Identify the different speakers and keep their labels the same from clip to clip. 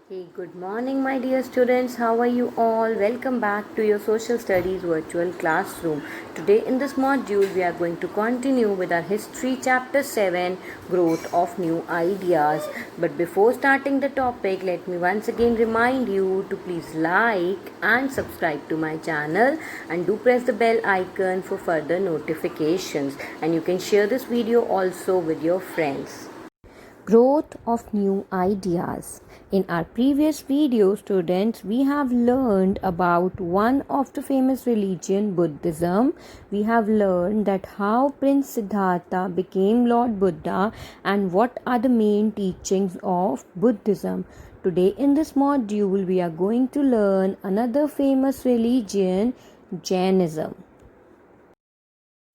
Speaker 1: Hey, good morning, my dear students. How are you all? Welcome back to your social studies virtual classroom. Today, in this module, we are going to continue with our history chapter 7 growth of new ideas. But before starting the topic, let me once again remind you to please like and subscribe to my channel and do press the bell icon for further notifications. And you can share this video also with your friends. Growth of new ideas. In our previous video, students, we have learned about one of the famous religion, Buddhism. We have learned that how Prince Siddhartha became Lord Buddha and what are the main teachings of Buddhism. Today in this module, we are going to learn another famous religion, Jainism.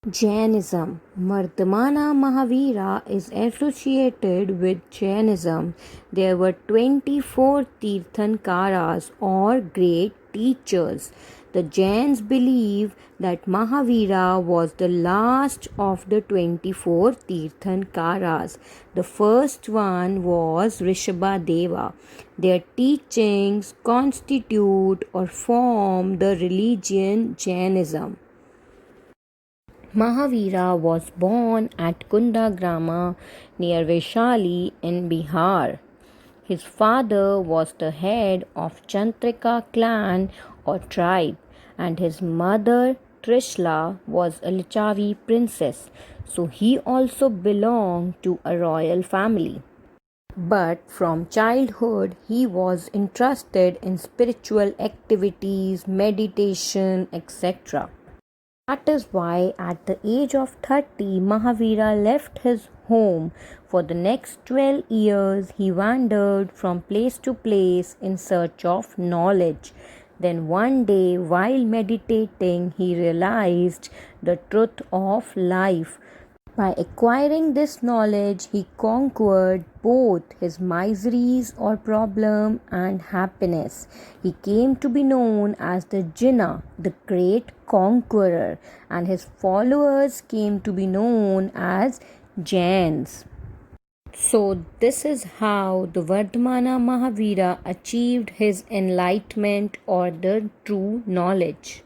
Speaker 1: Jainism. Mardamana Mahavira is associated with Jainism. There were 24 Tirthankaras or great teachers. The Jains believe that Mahavira was the last of the 24 Tirthankaras. The first one was Rishabhadeva. Their teachings constitute or form the religion Jainism. Mahavira was born at Kundagrama near Vaishali in Bihar. His father was the head of Chantrika clan or tribe, and his mother Trishla was a Lichavi princess, so he also belonged to a royal family. But from childhood, he was interested in spiritual activities, meditation, etc. That is why at the age of 30, Mahavira left his home. For the next 12 years, he wandered from place to place in search of knowledge. Then one day, while meditating, he realized the truth of life. By acquiring this knowledge, he conquered both his miseries or problem and happiness. He came to be known as the Jinnah, the great conqueror, and his followers came to be known as Jains. So, this is how the Vardhamana Mahavira achieved his enlightenment or the true knowledge.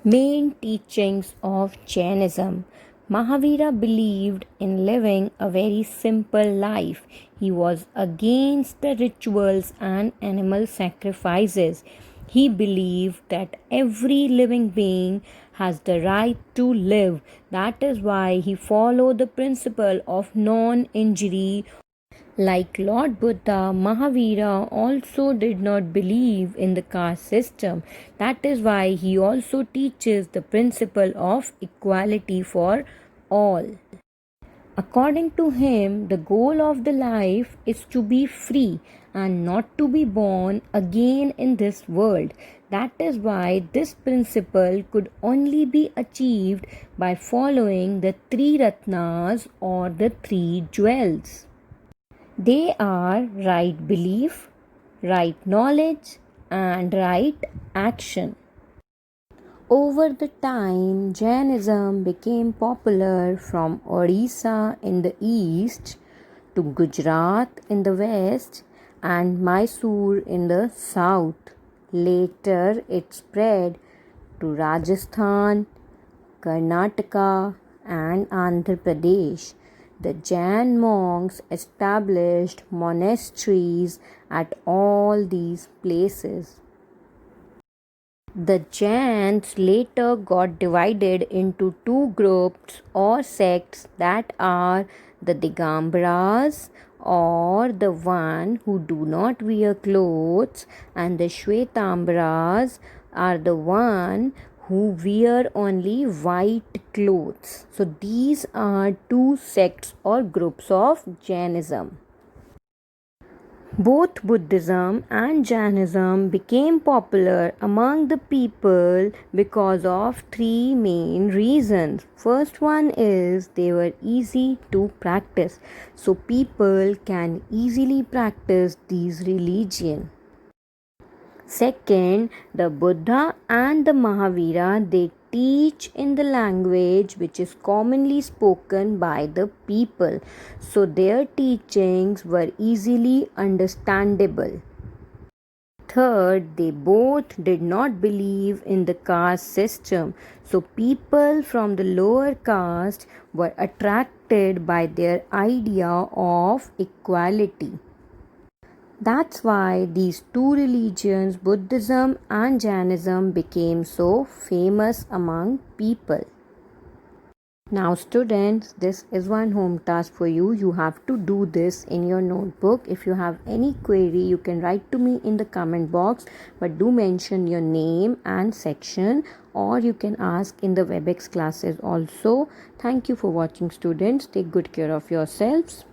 Speaker 1: Main teachings of Jainism. Mahavira believed in living a very simple life. He was against the rituals and animal sacrifices. He believed that every living being has the right to live. That is why he followed the principle of non injury. Like Lord Buddha, Mahavira also did not believe in the caste system. That is why he also teaches the principle of equality for all. According to him, the goal of the life is to be free and not to be born again in this world. That is why this principle could only be achieved by following the three ratnas or the three jewels. They are right belief, right knowledge, and right action. Over the time, Jainism became popular from Odisha in the east to Gujarat in the west and Mysore in the south. Later, it spread to Rajasthan, Karnataka, and Andhra Pradesh. The Jain monks established monasteries at all these places. The Jains later got divided into two groups or sects, that are the Digambaras or the one who do not wear clothes, and the Shwetambaras are the one who wear only white clothes. So these are two sects or groups of Jainism. Both Buddhism and Jainism became popular among the people because of three main reasons. First one is they were easy to practice, so people can easily practice these religion. Second, the Buddha and the Mahavira, they teach in the language which is commonly spoken by the people, so their teachings were easily understandable. Third, they both did not believe in the caste system, so people from the lower caste were attracted by their idea of equality. That's why these two religions, Buddhism and Jainism, became so famous among people. Now, students, this is one home task for you. You have to do this in your notebook. If you have any query, you can write to me in the comment box, but do mention your name and section, or you can ask in the WebEx classes also. Thank you for watching, students. Take good care of yourselves.